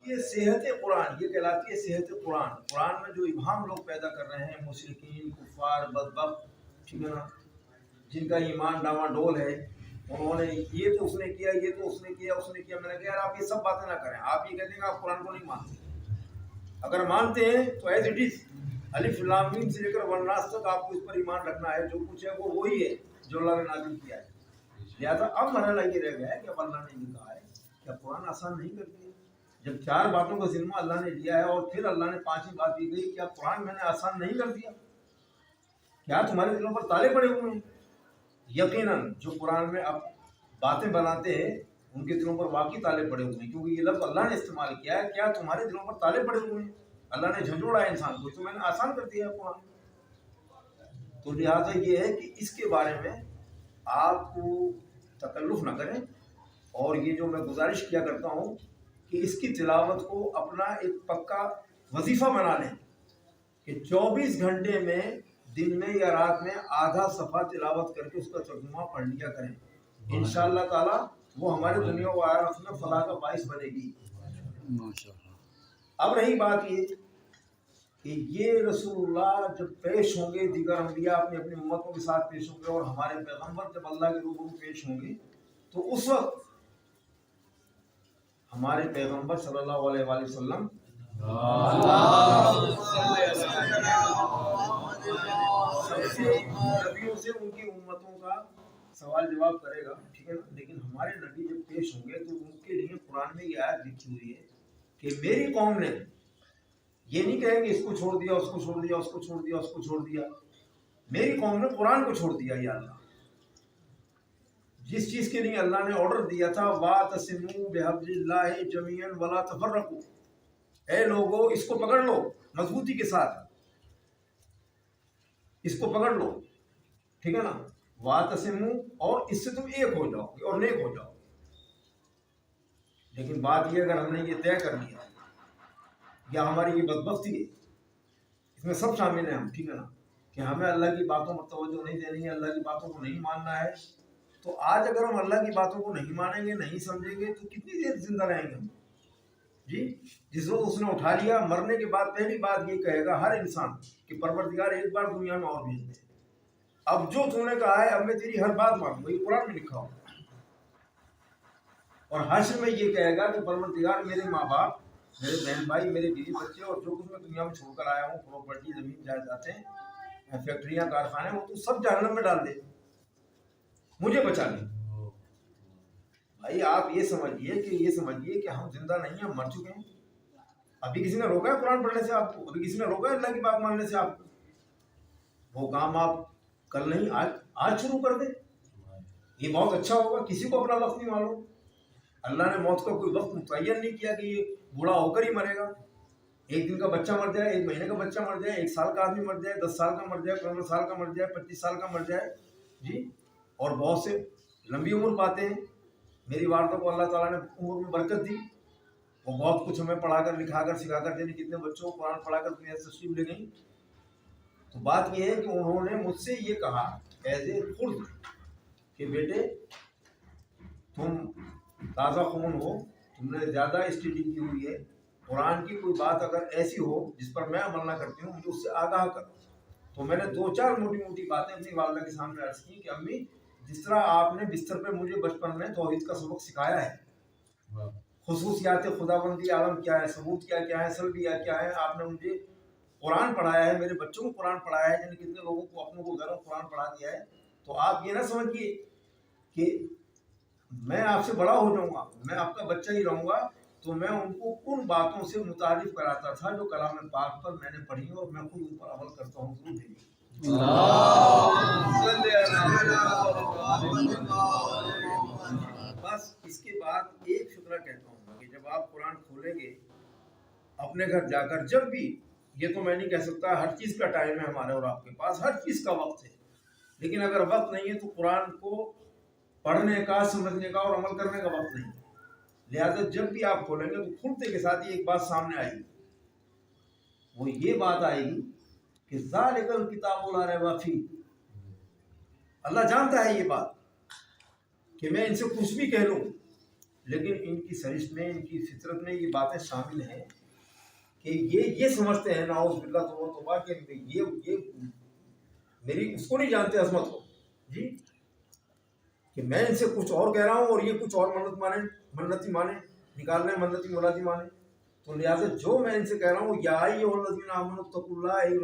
یہ صحت قرآن، یہ کہلاتی ہے صحت قرآن۔ قرآن میں جو ابہام لوگ پیدا کر رہے ہیں، مشرکین، کفار، بدبخت، ٹھیک ہے نا، جن کا ایمان ڈاواڈول ہے، انہوں نے یہ تو اس نے کیا، یہ تو اس نے کیا، اس نے کیا۔ میں نے کہا یار آپ یہ سب باتیں نہ کریں، آپ یہ کہتے ہیں کہ آپ قرآن کو نہیں مانتے۔ اگر مانتے ہیں تو ایز اٹ از، الف لام میم سے لے کر والناس تک آپ کو اس پر ایمان رکھنا ہے۔ جو کچھ ہے وہ وہی ہے جو اللہ نے نازل کیا ہے۔ لہٰذا اب مرحلہ یہ رہ گیا ہے کہ اب اللہ نے یہ کہا ہے کہ قرآن آسان نہیں کر دیا۔ جب 4 باتوں کا ذمہ اللہ نے لیا ہے اور پھر اللہ نے 5ویں بات یہ کہی، کیا قرآن میں نے آسان نہیں کر دیا؟ کیا تمہارے دلوں پر تالے پڑے ہوئے ہیں؟ یقیناً جو قرآن میں اب باتیں بناتے ہیں ان کے دلوں پر واقعی تالے پڑے ہوئے ہیں، کیونکہ یہ لفظ اللہ نے استعمال کیا ہے، کیا تمہارے دلوں پر تالے پڑے ہوئے ہیں؟ اللہ نے جھنجھوڑا ہے انسان کو، تو میں نے آسان کر دیا ہے قرآن۔ تو لہٰذا یہ ہے کہ اس کے بارے میں آپ کو تکلف نہ کریں، اور یہ جو میں گزارش کیا کرتا ہوں کہ اس کی تلاوت کو اپنا ایک پکا وظیفہ بنا لیں کہ 24 گھنٹے میں دن میں یا رات میں آدھا صفحہ تلاوت کر کے اس کا ترجمہ پڑھ لیا کریں۔ انشاءاللہ تعالی وہ ہمارے دنیا و آخرت میں فلاح کا باعث بنے گی۔ اب رہی بات یہ کہ یہ رسول اللہ جب پیش ہوں گے، دیگر انبیاء اپنی اپنی امتوں کے ساتھ پیش ہوں گے، اور ہمارے پیغمبر جب اللہ کے روبرو پیش ہوں گے، تو اس وقت ہمارے پیغمبر صلی اللہ علیہ وآلہ وسلم نبیوں سے ان کی امتوں کا سوال جواب کرے گا، ٹھیک ہے نا۔ لیکن ہمارے نبی جب پیش ہوں گے تو ان کے لیے قرآن میں یہ آیت لکھی ہوئی ہے کہ میری قوم نے، یہ نہیں کہیں گے اس کو چھوڑ دیا، اس کو چھوڑ دیا، اس کو چھوڑ دیا، اس کو چھوڑ دیا، میری قوم نے قرآن کو چھوڑ دیا۔ یا اللہ، جس چیز کے لیے اللہ نے آرڈر دیا تھا وَاعْتَصِمُوا بِحَبْلِ اللَّهِ جَمِيعًا وَلَا تَفَرَّقُوا، اے لوگو اس کو پکڑ لو مضبوطی کے ساتھ، اس کو پکڑ لو، ٹھیک ہے نا۔ وَاعْتَصِمُوا، اور اس سے تم ایک ہو جاؤ گے اور نیک ہو جاؤ گے۔ لیکن بات یہ، اگر ہم نے یہ طے کر لیا، یا ہماری یہ بدبختی ہے، اس میں سب شامل ہیں ہم، ٹھیک ہے نا، کہ ہمیں اللہ کی باتوں پر توجہ نہیں دینی ہے، اللہ کی باتوں کو نہیں ماننا ہے، تو آج اگر ہم اللہ کی باتوں کو نہیں مانیں گے، نہیں سمجھیں گے، تو کتنی دیر زندہ رہیں گے ہم؟ جی، جس وقت اس نے اٹھا لیا، مرنے کے بعد پہلی بات یہ کہے گا ہر انسان کہ پروردگار ایک بار دنیا میں اور بھیج دے، اب جو تو نے کہا ہے اب میں تیری ہر بات مانوں گا، یہ قرآن میں لکھا ہو۔ اور حشر میں یہ کہے گا کہ پروردگار میرے ماں باپ، میرے بہن بھائی، میرے بیوی بچے، اور جو کچھ میں دنیا میں چھوڑ کر آیا ہوں، پراپرٹی، زمین جائیدادیں، فیکٹریاں، کارخانے، وہ تو سب جہنم میں ڈال دے، مجھے بچا لے۔ بھائی آپ یہ سمجھیے کہ ہم زندہ نہیں ہیں، ہم مر چکے ہیں۔ ابھی کسی نے روکا ہے قرآن پڑھنے سے آپ کو؟ ابھی کسی نے روکا ہے اللہ کی بات ماننے سے آپ کو؟ وہ کام آپ کل نہیں، آج شروع کر دیں، یہ بہت اچھا ہوگا۔ کسی کو اپنا وقت نہیں معلوم، اللہ نے موت کا کوئی وقت متعین نہیں کیا کہ یہ بوڑھا ہو کر ہی مرے گا۔ 1 دن کا بچہ مر جائے، 1 مہینے کا بچہ مر جائے، 1 سال کا آدمی مر جائے، 10 سال کا مر جائے، 15 سال کا مر جائے، 25 سال کا مر جائے، جی، اور بہت سے لمبی عمر پاتے ہیں۔ میری والدہ کو اللہ تعالیٰ نے عمر میں برکت دی، وہ بہت کچھ ہمیں پڑھا کر، لکھا کر، سکھا کر دینے، کتنے بچوں کو قرآن پڑھا کر دنیا سے تشریف لے گئیں۔ تو بات یہ ہے کہ انہوں نے مجھ سے یہ کہا ایز اے خود کہ بیٹے تم تازہ خون ہو، تم نے زیادہ اسٹڈی کی ہوئی ہے، قرآن کی کوئی بات اگر ایسی ہو جس پر میں عمل نہ کرتی ہوں، مجھے اس سے آگاہ کرو۔ تو میں نے 2-4 موٹی موٹی باتیں اپنی والدہ کے سامنے عرض کی کہ امی، جس طرح آپ نے بستر پہ مجھے بچپن میں توحید کا سبق سکھایا ہے، خصوصیات خداوندی عالم کیا ہے، ثبوت کیا ہے، سلبیہ کیا ہے، آپ نے مجھے قرآن پڑھایا ہے، میرے بچوں کو قرآن پڑھایا ہے، یعنی کتنے لوگوں کو اپنوں کو گھروں قرآن پڑھا دیا ہے، تو آپ یہ نہ سمجھیے کہ میں آپ سے بڑا ہو جاؤں گا، میں آپ کا بچہ ہی رہوں گا۔ تو میں ان کو ان باتوں سے متعارف کراتا تھا جو کلام پاک پر میں نے پڑھی اور میں خود ان پر عمل کرتا ہوں۔ بس اس کے بعد ایک فکرہ کہتا ہوں کہ جب آپ قرآن کھولیں گے اپنے گھر جا کر، جب بھی، یہ تو میں نہیں کہہ سکتا ہر چیز کا ٹائم ہے ہمارے اور آپ کے پاس، ہر چیز کا وقت ہے، لیکن اگر وقت نہیں ہے تو قرآن کو پڑھنے کا، سمجھنے کا اور عمل کرنے کا وقت نہیں ہے۔ لہٰذا جب بھی آپ کھولیں گے تو کھلتے کے ساتھ ہی ایک بات سامنے آئے گی، وہ یہ بات آئے گی کہ ذالک الکتاب لا ریب فیہ۔ اللہ جانتا ہے یہ بات کہ میں ان سے کچھ بھی کہہ لوں لیکن ان کی سرشت میں، ان کی فطرت میں یہ باتیں شامل ہیں کہ یہ سمجھتے ہیں نعوذ باللہ توبہ کہ یہ میری اس کو نہیں جانتے عظمت کو جی، کہ میں ان سے کچھ اور کہہ رہا ہوں اور یہ کچھ اور منتی مانے نکال رہے ہیں، منتی مرادی مانے. تو لہٰذا جو میں ان سے کہہ رہا ہوں یا ایھا الذین آمنوا اتقوا اللہ